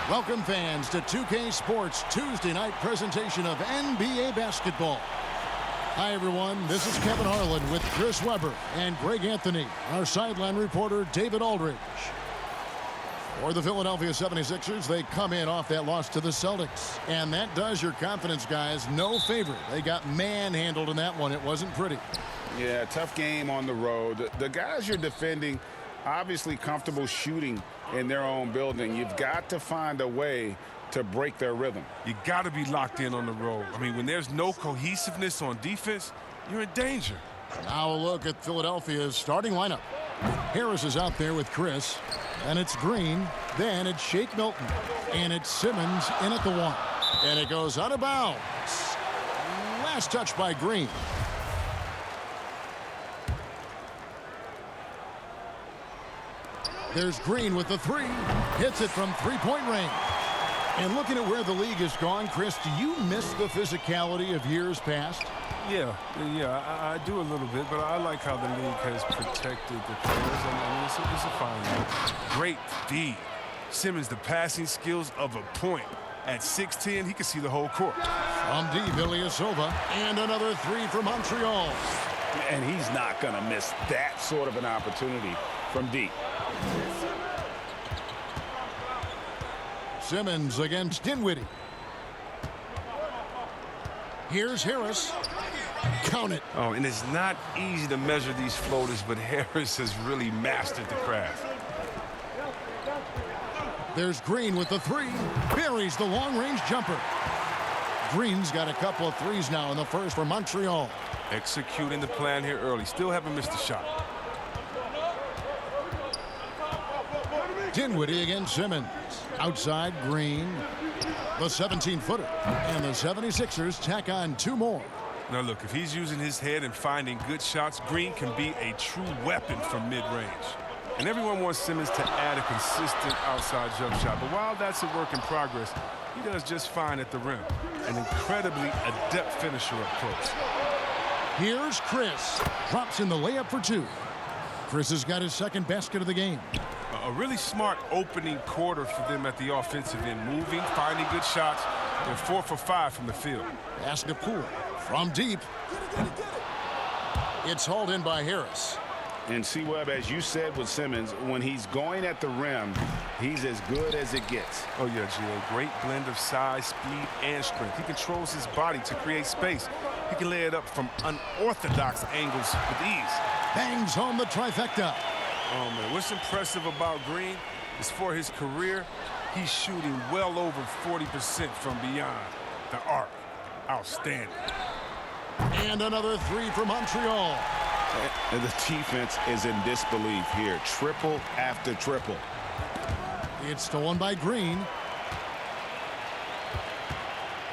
Welcome fans to 2K Sports Tuesday night presentation of NBA basketball. Hi everyone, this is Kevin Harlan with Chris Webber and Greg Anthony, our sideline reporter David Aldridge. For the Philadelphia 76ers, they come in off that loss to the Celtics. And that does your confidence guys no favor. They got manhandled in that one. It wasn't pretty. Yeah, tough game on the road. The guys you're defending, obviously comfortable shooting in their own building. You've got to find a way to break their rhythm. You got to be locked in on the road. I mean, when there's no cohesiveness on defense, you're in danger. Now a look at Philadelphia's starting lineup. Harris is out there with Chris. Then it's Green. Then it's Shake Milton. And it's Simmons in at the one. And it goes out of bounds. Last touch by Green. There's Green with the three. Hits it from three-point range. And looking at where the league has gone, Chris, do you miss the physicality of years past? Yeah, I do a little bit, but I like how the league has protected the players. I mean, it's a fine league. Great D. Simmons, the passing skills of a point. At 6'10", he can see the whole court. From D, Ilyasova, and another three for Montreal. And he's not going to miss that sort of an opportunity from D. Simmons against Dinwiddie. Here's Harris. Count it. Oh, and it's not easy to measure these floaters, but Harris has really mastered the craft. There's Green with the three. Buries the long-range jumper. Green's got a couple of threes now in the first for Montreal. Executing the plan here early. Still haven't missed a shot. Dinwiddie against Simmons. Outside, Green. The 17-footer. And the 76ers tack on two more. Now, look, if he's using his head and finding good shots, Green can be a true weapon from mid-range. And everyone wants Simmons to add a consistent outside jump shot. But while that's a work in progress, he does just fine at the rim. An incredibly adept finisher up close. Here's Chris. Drops in the layup for two. Chris has got his second basket of the game. A really smart opening quarter for them at the offensive end. Moving, finding good shots. They're 4 for 5 from the field. Pass to Poole. From deep. It's hauled in by Harris. And see, Webb, as you said with Simmons, when he's going at the rim, he's as good as it gets. Oh, yeah, Gio. Great blend of size, speed, and strength. He controls his body to create space. He can lay it up from unorthodox angles with ease. Bangs home the trifecta. Oh, man, what's impressive about Green is for his career, he's shooting well over 40% from beyond the arc. Outstanding. And another three for Montreal. And the defense is in disbelief here. Triple after triple. It's stolen by Green.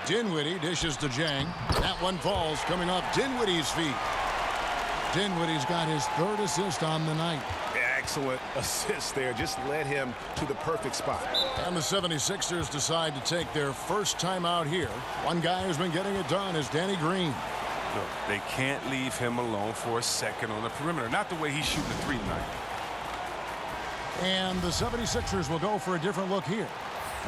Dinwiddie dishes to Jang. That one falls coming off Dinwiddie's feet. Dinwiddie's got his third assist on the night. Excellent assist there. Just led him to the perfect spot. And the 76ers decide to take their first time out here. One guy who's been getting it done is Danny Green. Look, they can't leave him alone for a second on the perimeter. Not the way he's shooting the three tonight. And the 76ers will go for a different look here.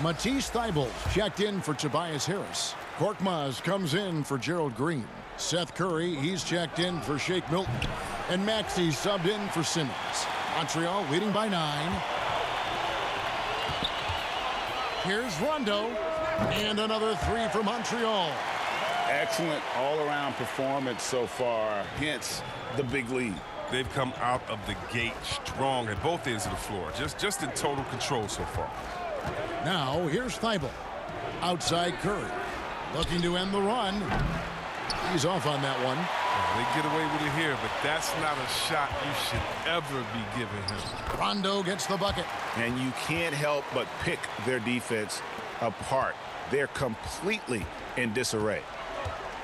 Matisse Thybulle checked in for Tobias Harris. Korkmaz comes in for Gerald Green. Seth Curry, he's checked in for Shake Milton. And Maxey subbed in for Simmons. Montreal leading by 9. Here's Rondo. And another three for Montreal. Excellent all-around performance so far, hence the big lead. They've come out of the gate strong at both ends of the floor. Just in total control so far. Now, here's Thybulle. Outside Curry. Looking to end the run. He's off on that one. They get away with it here, but that's not a shot you should ever be giving him. Rondo gets the bucket. And you can't help but pick their defense apart. They're completely in disarray.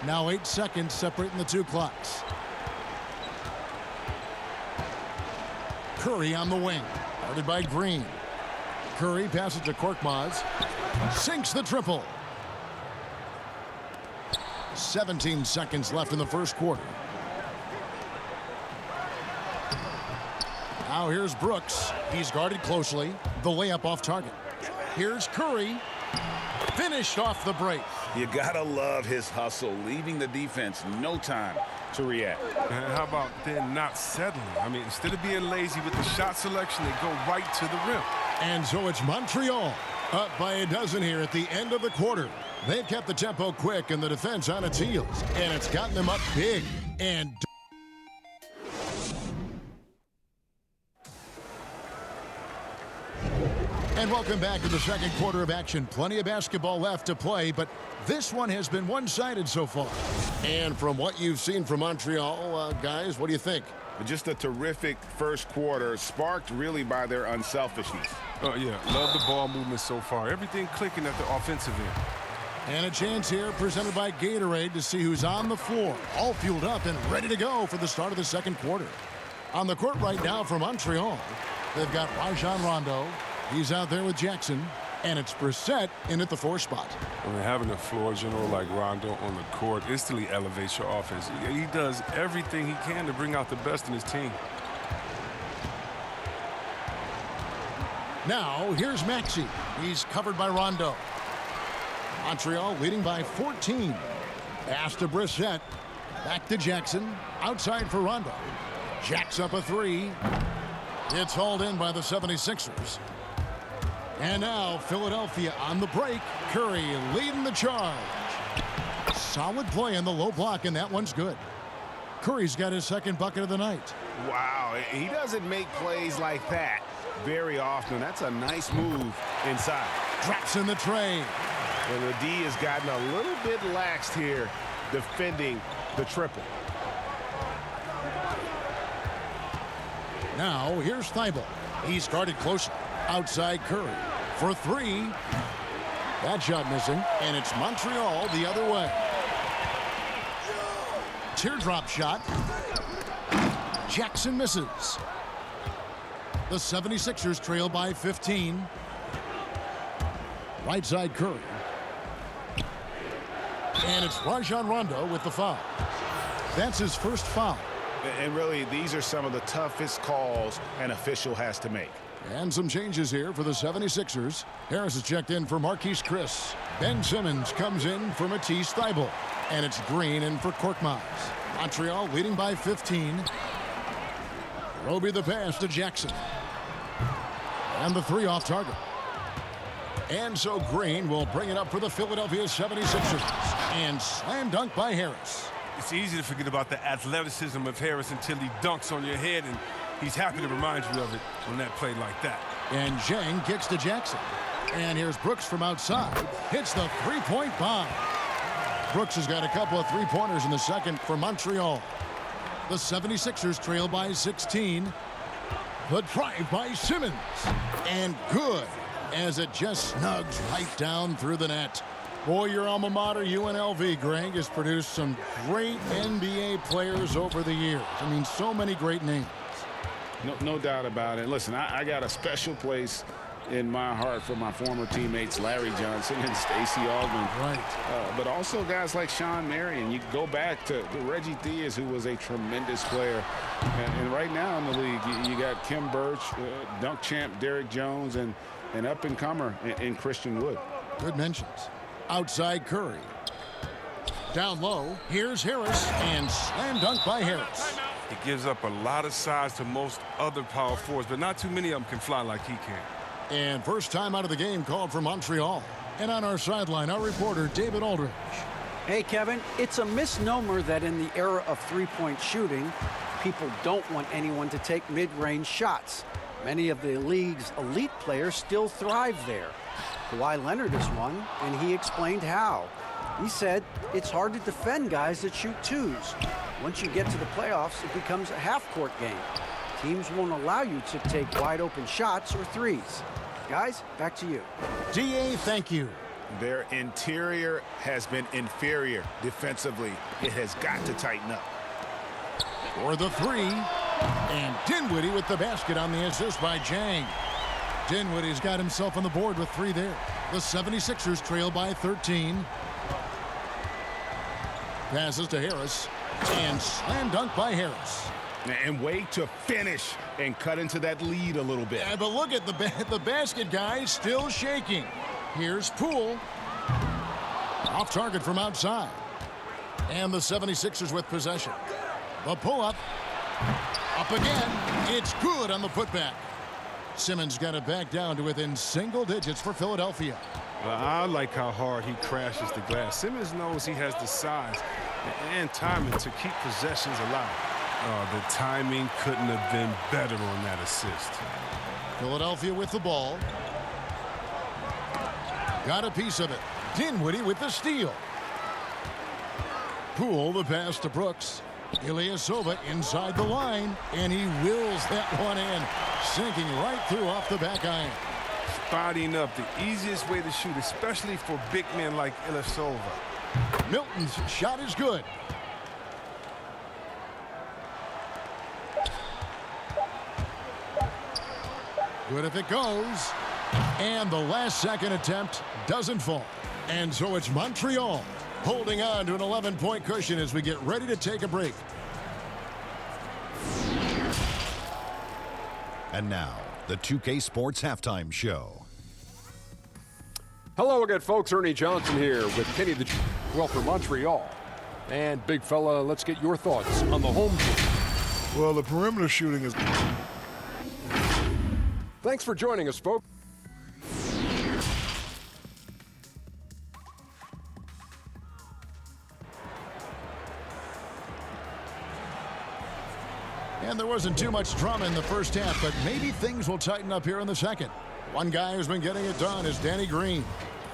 Now 8 seconds separating the two clocks. Curry on the wing. Guarded by Green. Curry passes to Korkmaz. Sinks the triple. 17 seconds left in the first quarter. Now here's Brooks. He's guarded closely. The layup off target. Here's Curry. Finished off the break. You gotta love his hustle, leaving the defense no time to react. And how about then not settling? I mean, instead of being lazy with the shot selection, they go right to the rim. And so it's Montreal up by a dozen here at the end of the quarter. They've kept the tempo quick and the defense on its heels, and it's gotten them up big. And welcome back to the second quarter of action. Plenty of basketball left to play, but this one has been one-sided so far. And from what you've seen from Montreal, guys, what do you think? Just a terrific first quarter, sparked really by their unselfishness. Oh, yeah. Love the ball movement so far. Everything clicking at the offensive end. And a chance here presented by Gatorade to see who's on the floor, all fueled up and ready to go for the start of the second quarter. On the court right now for Montreal, they've got Rajon Rondo. He's out there with Jackson, and it's Brissett in at the 4 spot. I mean, having a floor general like Rondo on the court instantly elevates your offense. He does everything he can to bring out the best in his team. Now, here's Maxey. He's covered by Rondo. Montreal leading by 14. Pass to Brissett. Back to Jackson. Outside for Rondo. Jacks up a 3. It's hauled in by the 76ers. And now Philadelphia on the break. Curry leading the charge. Solid play in the low block, and that one's good. Curry's got his second bucket of the night. Wow, he doesn't make plays like that very often. That's a nice move inside. Drops in the tray. And the D has gotten a little bit laxed here defending the triple. Now here's Thibault. He started closer. Outside Curry for 3. That shot missing, and it's Montreal the other way. Teardrop shot. Jackson misses. The 76ers trail by 15. Right side Curry. And it's Rajon Rondo with the foul. That's his first foul. And really, these are some of the toughest calls an official has to make. And some changes here for the 76ers. Harris is checked in for Marquise Chris. Ben Simmons comes in for Matisse Thybulle. And it's Green in for Korkmaz. Montreal leading by 15. Roby the pass to Jackson. And the 3 off target. And so Green will bring it up for the Philadelphia 76ers. And slam dunk by Harris. It's easy to forget about the athleticism of Harris until he dunks on your head, and he's happy to remind you of it on that play like that. And Zhang kicks to Jackson. And here's Brooks from outside. Hits the three-point bomb. Brooks has got a couple of three-pointers in the second for Montreal. The 76ers trail by 16. The drive by Simmons. And good, as it just snugs right down through the net. Boy, your alma mater, UNLV, Greg, has produced some great NBA players over the years. I mean, so many great names. No doubt about it. Listen, I got a special place in my heart for my former teammates Larry Johnson and Stacey Augmon. Right. But also guys like Sean Marion. You go back to Reggie Theus, who was a tremendous player. And right now in the league, you got Kim Birch, dunk champ Derrick Jones, and an up-and-comer in Christian Wood. Good mentions. Outside Curry. Down low, here's Harris, and slam dunk by Harris. He gives up a lot of size to most other power forwards, but not too many of them can fly like he can. And first time out of the game called for Montreal. And on our sideline, our reporter, David Aldridge. Hey, Kevin, it's a misnomer that in the era of three-point shooting, people don't want anyone to take mid-range shots. Many of the league's elite players still thrive there. Kawhi Leonard is one, and he explained how. He said it's hard to defend guys that shoot twos. Once you get to the playoffs, it becomes a half-court game. Teams won't allow you to take wide-open shots or threes. Guys, back to you. DA, thank you. Their interior has been inferior defensively. It has got to tighten up. For the 3. And Dinwiddie with the basket on the assist by Zhang. Dinwiddie's got himself on the board with 3 there. The 76ers trail by 13. Passes to Harris. And slam dunk by Harris. And way to finish and cut into that lead a little bit. Yeah, but look at the basket, guys, still shaking. Here's Poole. Off target from outside. And the 76ers with possession. The pull-up. Up again. It's good on the putback. Simmons got it back down to within single digits for Philadelphia. Well, I like how hard he crashes the glass. Simmons knows he has the size and timing to keep possessions alive. The timing couldn't have been better on that assist. Philadelphia with the ball. Got a piece of it. Dinwiddie with the steal. Poole the pass to Brooks. Ilyasova inside the line, and he wills that one in, sinking right through off the back iron. Spotting up, the easiest way to shoot, especially for big men like Ilyasova. Milton's shot is good. Good if it goes. And the last second attempt doesn't fall. And so it's Montreal holding on to an 11-point cushion as we get ready to take a break. And now, the 2K Sports Halftime Show. Hello again, folks. Ernie Johnson here with Kenny the well for Montreal. And big fella, let's get your thoughts on the home team. Well, the perimeter shooting is... Thanks for joining us, folks. And there wasn't too much drama in the first half, but maybe things will tighten up here in the second. One guy who's been getting it done is Danny Green.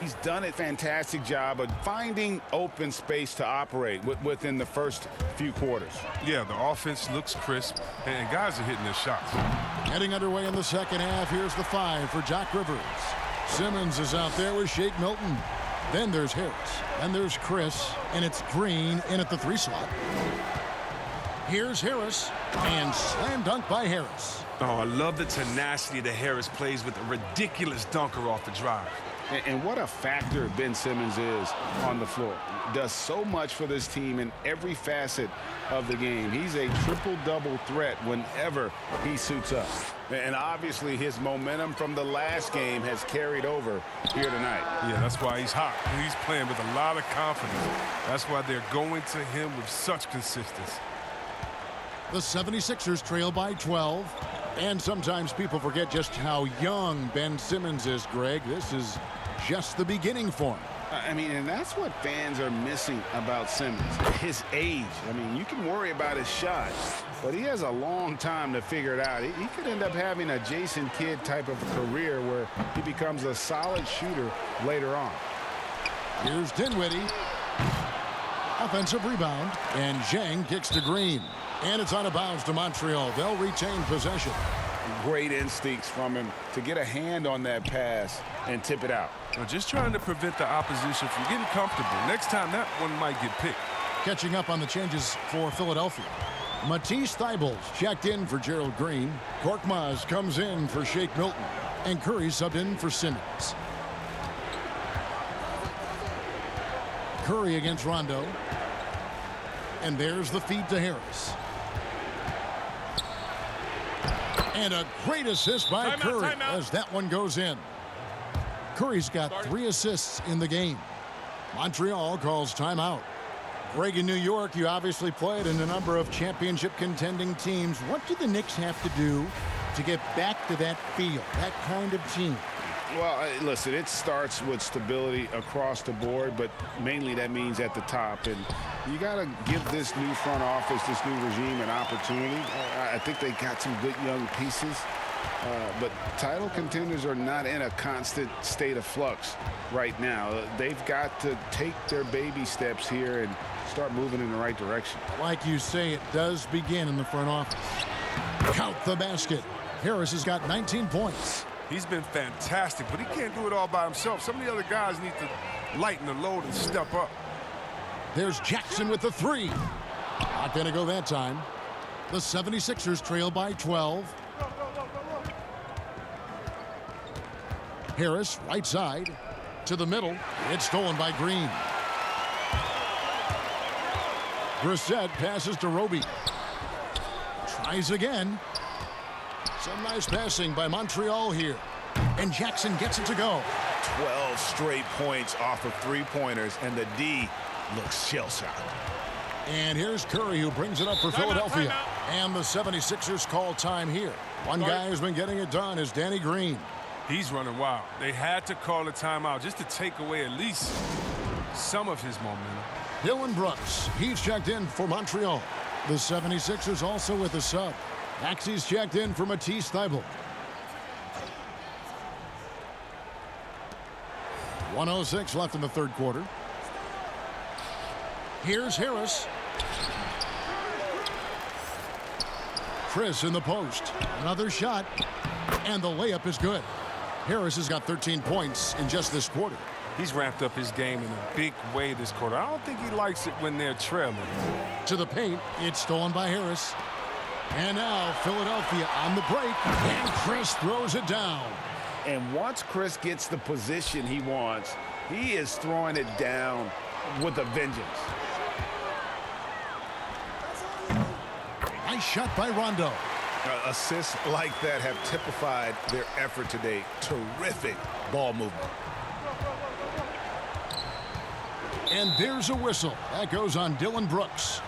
He's done a fantastic job of finding open space to operate within the first few quarters. Yeah, the offense looks crisp, and guys are hitting their shots. Getting underway in the second half, here's the 5 for Jack Rivers. Simmons is out there with Shake Milton. Then there's Harris, and there's Chris, and it's Green in at the 3 slot. Here's Harris, and slam dunk by Harris. Oh, I love the tenacity that Harris plays with a ridiculous dunker off the drive. And what a factor Ben Simmons is on the floor. Does so much for this team in every facet of the game. He's a triple-double threat whenever he suits up. And obviously his momentum from the last game has carried over here tonight. Yeah, that's why he's hot. He's playing with a lot of confidence. That's why they're going to him with such consistency. The 76ers trail by 12. And sometimes people forget just how young Ben Simmons is, Greg. This is just the beginning for him. I mean, and that's what fans are missing about Simmons, his age. I mean, you can worry about his shot, but he has a long time to figure it out. He could end up having a Jason Kidd type of career where he becomes a solid shooter later on. Here's Dinwiddie. Offensive rebound, and Zhang kicks to Green. And it's out of bounds to Montreal. They'll retain possession. Great instincts from him to get a hand on that pass and tip it out. Well, just trying to prevent the opposition from getting comfortable. Next time, that one might get picked. Catching up on the changes for Philadelphia. Matisse Thybulle checked in for Gerald Green. Korkmaz comes in for Shake Milton. And Curry subbed in for Simmons. Curry against Rondo. And there's the feed to Harris. And a great assist by Curry as that one goes in. Curry's got 3 assists in the game. Montreal calls timeout. Greg, in New York, you obviously played in a number of championship contending teams. What do the Knicks have to do to get back to that feel, that kind of team? Well, listen, it starts with stability across the board, but mainly that means at the top. And you got to give this new front office, this new regime, an opportunity. I think they got some good young pieces, but title contenders are not in a constant state of flux right now. They've got to take their baby steps here and start moving in the right direction. Like you say, it does begin in the front office. Count the basket. Harris has got 19 points. He's been fantastic, but he can't do it all by himself. Some of the other guys need to lighten the load and step up. There's Jackson with the 3. Not going to go that time. The 76ers trail by 12. Harris, right side, to the middle. It's stolen by Green. Brissett passes to Roby. Tries again. Some nice passing by Montreal here. And Jackson gets it to go. 12 straight points off of three-pointers, and the D looks shell-shocked. And here's Curry, who brings it up for Philadelphia. And the 76ers call time here. One guy who's been getting it done is Danny Green. He's running wild. They had to call a timeout just to take away at least some of his momentum. Dylan Brooks, he's checked in for Montreal. The 76ers also with a sub. Maxey's checked in for Matisse Thybulle. 1:06 left in the third quarter. Here's Harris. Chris in the post. Another shot. And the layup is good. Harris has got 13 points in just this quarter. He's ramped up his game in a big way this quarter. I don't think he likes it when they're trailing. To the paint. It's stolen by Harris. And now Philadelphia on the break. And Chris throws it down. And once Chris gets the position he wants, he is throwing it down with a vengeance. Nice shot by Rondo. Assists like that have typified their effort today. Terrific ball movement. And there's a whistle. That goes on Dylan Brooks.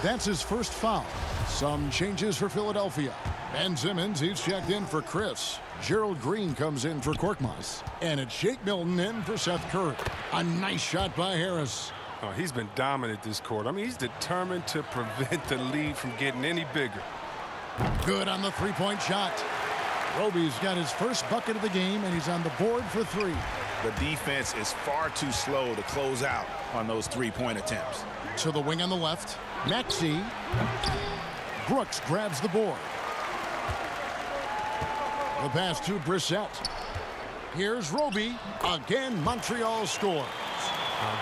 That's his first foul. Some changes for Philadelphia. Ben Simmons, he's checked in for Chris. Gerald Green comes in for Korkmaz. And it's Shake Milton in for Seth Curry. A nice shot by Harris. Oh, he's been dominant this quarter. I mean, he's determined to prevent the lead from getting any bigger. Good on the three-point shot. Roby's got his first bucket of the game, and he's on the board for three. The defense is far too slow to close out on those three-point attempts. To the wing on the left. Maxey. Brooks grabs the board. The pass to Brissett. Here's Roby. Again, Montreal scores.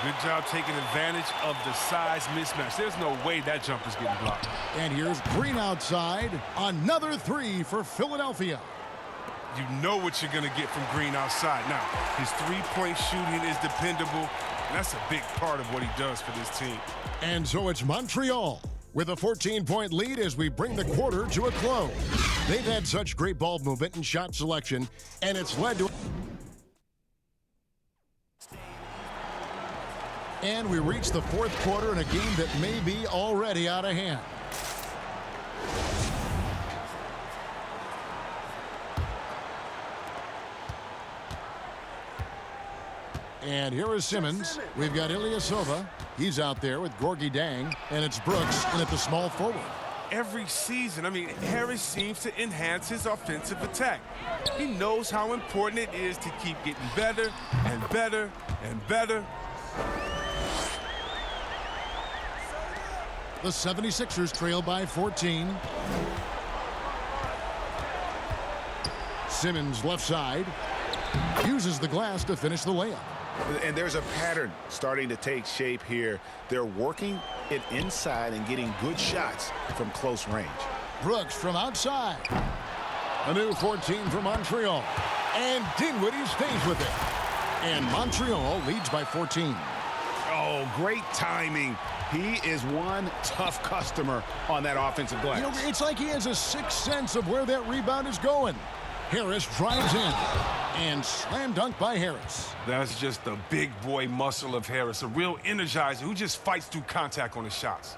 Good job taking advantage of the size mismatch. There's no way that jump is getting blocked. And here's Green outside. Another three for Philadelphia. You know what you're going to get from Green outside. Now, his three-point shooting is dependable, and that's a big part of what he does for this team. And so it's Montreal with a 14-point lead as we bring the quarter to a close. They've had such great ball movement and shot selection, and it's led to... And we reach the fourth quarter in a game that may be already out of hand. And here is Simmons. We've got Ilyasova. He's out there with Gorgie Dang. And it's Brooks in at the small forward. Every season, I mean, Harris seems to enhance his offensive attack. He knows how important it is to keep getting better and better and better. The 76ers trail by 14. Simmons left side. Uses the glass to finish the layup. And there's a pattern starting to take shape here. They're working it inside and getting good shots from close range. Brooks from outside. A new 14 for Montreal. And Dinwiddie stays with it. And Montreal leads by 14. Oh, great timing. He is one tough customer on that offensive glass. You know, it's like he has a sixth sense of where that rebound is going. Harris drives in. And slam dunk by Harris. That's just the big boy muscle of Harris, a real energizer who just fights through contact on his shots.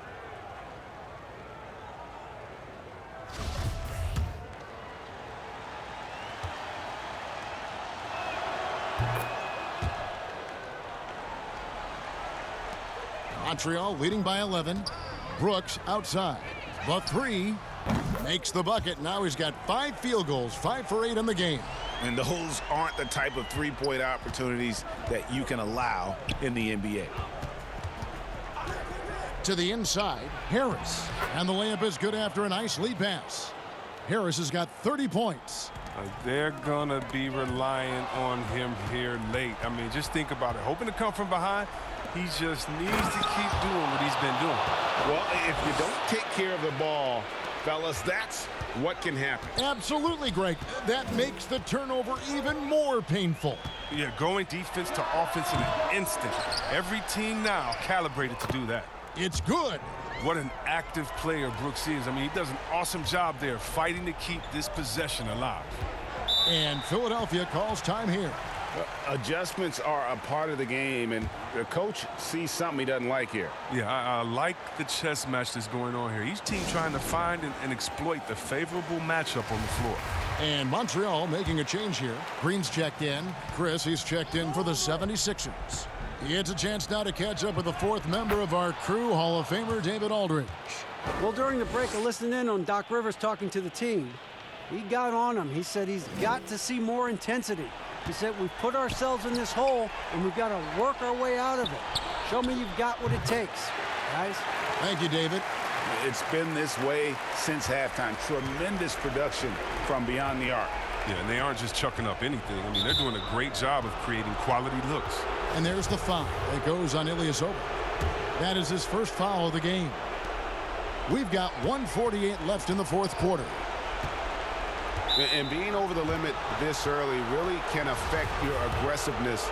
Montreal leading by 11. Brooks outside. The three makes the bucket. Now he's got 5 field goals, 5 for 8 in the game. And those aren't the type of three-point opportunities that you can allow in the NBA. To the inside, Harris. And the layup is good after a nice lead pass. Harris has got 30 points. They're going to be relying on him here late. I mean, just think about it. Hoping to come from behind, he just needs to keep doing what he's been doing. Well, if you don't take care of the ball, fellas, that's what can happen. Absolutely, Greg. That makes the turnover even more painful. Yeah, going defense to offense in an instant. Every team now calibrated to do that. It's good. What an active player Brooks is. I mean, he does an awesome job there fighting to keep this possession alive. And Philadelphia calls time here. Adjustments are a part of the game, and the coach sees something he doesn't like here. Yeah, I like the chess match that's going on here. Each team trying to find and exploit the favorable matchup on the floor. And Montreal making a change here. Green's checked in. Chris, he's checked in for the 76ers. He gets a chance now to catch up with the fourth member of our crew, Hall of Famer David Aldridge. Well, during the break, I listened in on Doc Rivers talking to the team. He got on him. He said he's got to see more intensity. He said we've put ourselves in this hole, and we've got to work our way out of it. Show me you've got what it takes, guys. Thank you, David. It's been this way since halftime. Tremendous production from beyond the arc. Yeah, and they aren't just chucking up anything. I mean, they're doing a great job of creating quality looks. And there's the foul that goes on Ilyasova. That is his first foul of the game. We've got 1:48 left in the fourth quarter. And being over the limit this early really can affect your aggressiveness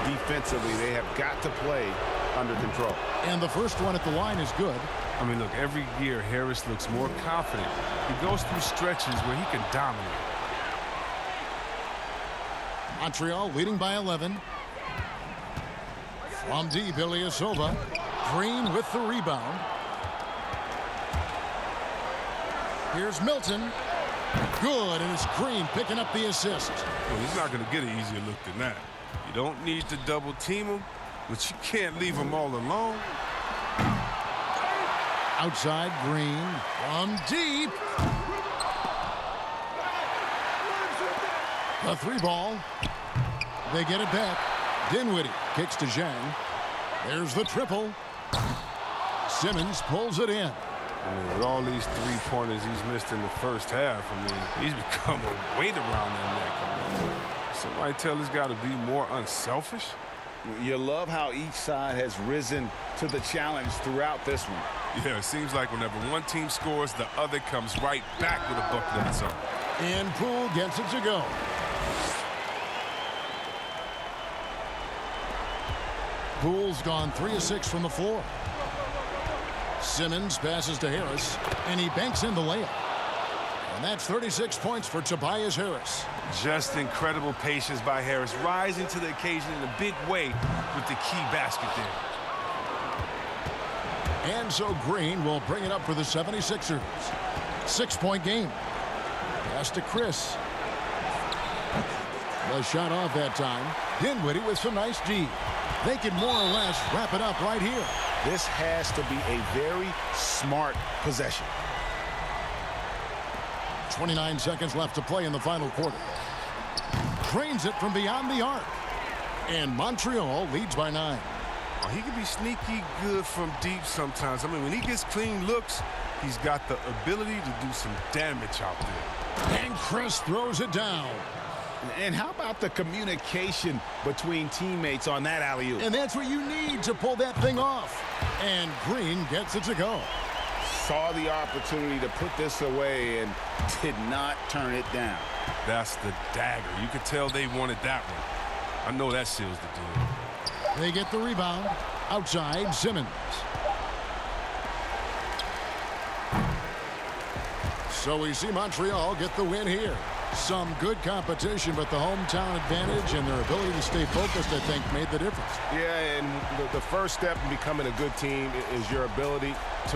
defensively. They have got to play under control. And the first one at the line is good. I mean, look, every year Harris looks more confident. He goes through stretches where he can dominate. Montreal leading by 11. From deep, Ilyasova. Green with the rebound. Here's Milton. Good, and it's Green picking up the assist. Well, he's not going to get an easier look than that. You don't need to double team him, but you can't leave him all alone. Outside, Green from deep. The three ball. They get it back. Dinwiddie kicks to Zhang. There's the triple. Simmons pulls it in. I mean, with all these three-pointers he's missed in the first half, I mean, he's become a weight around that neck. Somebody tell this guy to be more unselfish. You love how each side has risen to the challenge throughout this one. Yeah, it seems like whenever one team scores, the other comes right back with a bucket of its own. And Poole gets it to go. Poole's gone 3 of 6 from the floor. Simmons passes to Harris, and he banks in the layup. And that's 36 points for Tobias Harris. Just incredible patience by Harris, rising to the occasion in a big way with the key basket there. And so Green will bring it up for the 76ers. 6-point game. Pass to Chris. The shot off that time. Dinwiddie with some nice D. They can more or less wrap it up right here. This has to be a very smart possession. 29 seconds left to play in the final quarter. Drains it from beyond the arc. And Montreal leads by 9. Oh, he can be sneaky good from deep sometimes. I mean, when he gets clean looks, he's got the ability to do some damage out there. And Chris throws it down. And how about the communication between teammates on that alley-oop? And that's what you need to pull that thing off. And Green gets it to go. Saw the opportunity to put this away and did not turn it down. That's the dagger. You could tell they wanted that one. I know that seals the deal. They get the rebound. Outside, Simmons. So we see Montreal get the win here. Some good competition, but the hometown advantage and their ability to stay focused, I think, made the difference. Yeah, and the first step in becoming a good team is your ability to